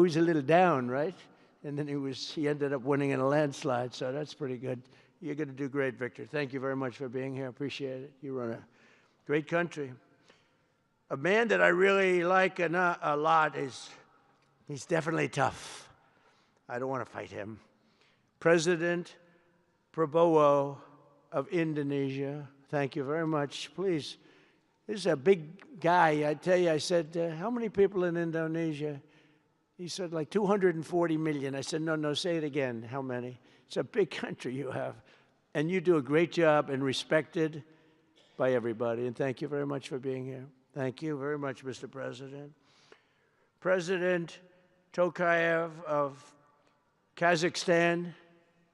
was a little down, right? And then he ended up winning in a landslide, so that's pretty good. You're going to do great, Victor. Thank you very much for being here. Appreciate it. You run a great country. A man that I really like a lot he's definitely tough. I don't want to fight him. President Prabowo of Indonesia. Thank you very much. Please. This is a big guy. I tell you, I said, how many people in Indonesia? He said, like 240 million. I said, no, say it again. How many? It's a big country you have. And you do a great job and respected by everybody. And thank you very much for being here. Thank you very much, Mr. President. President Tokayev of Kazakhstan,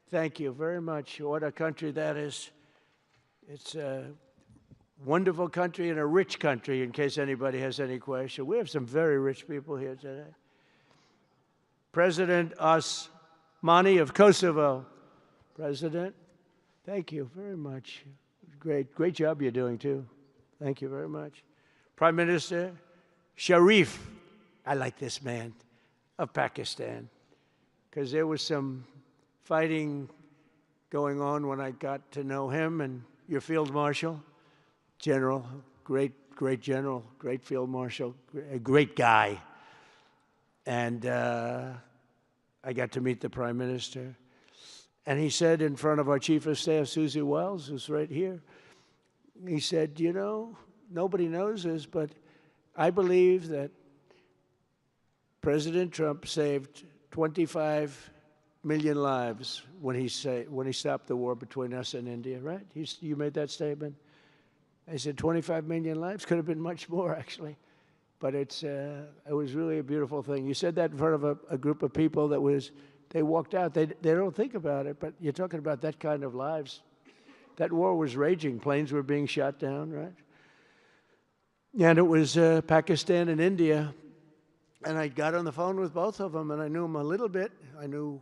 thank you very much. What a country that is. It's a wonderful country and a rich country, in case anybody has any question. We have some very rich people here today. President Osmani of Kosovo. President, thank you very much. Great job you're doing, too. Thank you very much. Prime Minister Sharif, I like this man, of Pakistan, because there was some fighting going on when I got to know him, and your Field Marshal, General, great general, great Field Marshal, a great guy. And I got to meet the Prime Minister. And he said in front of our Chief of Staff, Susie Wells, who's right here, he said, you know, nobody knows this, but I believe that President Trump saved 25 million lives when he stopped the war between us and India, right? You made that statement? I said 25 million lives? Could have been much more, actually. But it was really a beautiful thing. You said that in front of a group of people they walked out. They don't think about it, but you're talking about that kind of lives. That war was raging. Planes were being shot down, right? And it was Pakistan and India. And I got on the phone with both of them, and I knew them a little bit. I knew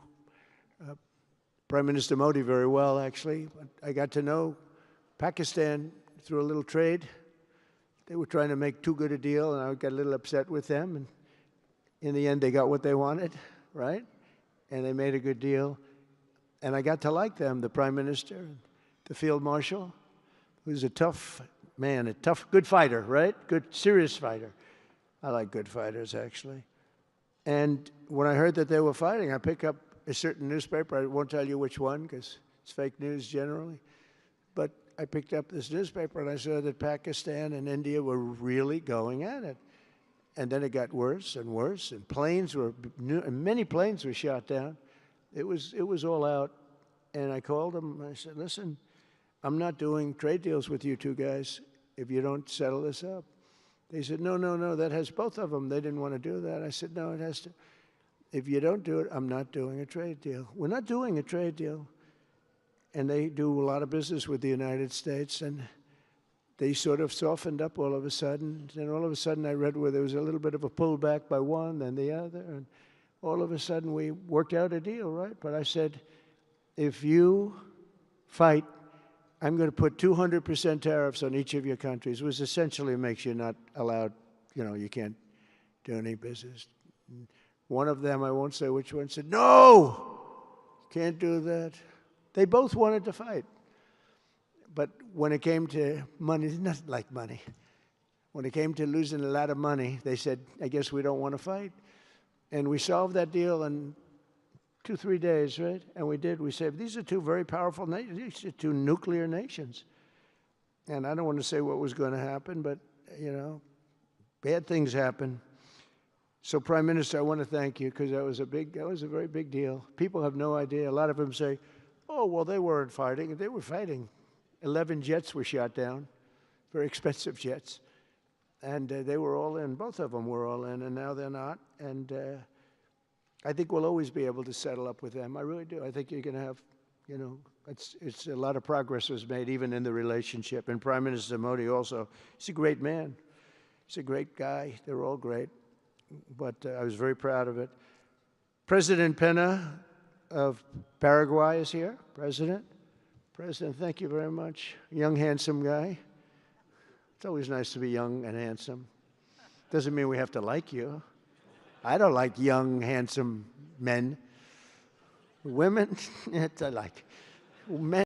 Prime Minister Modi very well, actually. But I got to know Pakistan through a little trade. They were trying to make too good a deal, and I got a little upset with them. And in the end, they got what they wanted, right? And they made a good deal. And I got to like them, the Prime Minister, the Field Marshal, who's a tough man, good fighter, right? Good, serious fighter. I like good fighters, actually. And when I heard that they were fighting, I picked up a certain newspaper. I won't tell you which one, because it's fake news generally. But I picked up this newspaper, and I saw that Pakistan and India were really going at it. And then it got worse and worse, and many planes were shot down. It was all out. And I called them, and I said, listen, I'm not doing trade deals with you two guys if you don't settle this up. They said, no, that has both of them. They didn't want to do that. I said, no, it has to. If you don't do it, I'm not doing a trade deal. We're not doing a trade deal. And they do a lot of business with the United States, and they sort of softened up all of a sudden. Then all of a sudden I read where there was a little bit of a pullback by one, then the other, and all of a sudden we worked out a deal, right? But I said, if you fight, I'm going to put 200% tariffs on each of your countries, which essentially makes you not allowed, you can't do any business. One of them, I won't say which one, said, no, can't do that. They both wanted to fight. But when it came to money, it's not like money. When it came to losing a lot of money, they said, I guess we don't want to fight. And we solved that deal in 2-3 days, right? And we did. We said, these are two very powerful nations. These are two nuclear nations. And I don't want to say what was going to happen, but, bad things happen. So, Prime Minister, I want to thank you, because that was a very big deal. People have no idea. A lot of them say, oh, well, they weren't fighting. They were fighting. 11 jets were shot down, very expensive jets. And they were all in. Both of them were all in, and now they're not. And I think we'll always be able to settle up with them. I really do. I think you're going to have, it's a lot of progress was made even in the relationship. And Prime Minister Modi also, he's a great man. He's a great guy. They're all great. But I was very proud of it. President Pena of Paraguay is here. President, thank you very much. Young, handsome guy. It's always nice to be young and handsome. Doesn't mean we have to like you. I don't like young, handsome men. Women, I like men.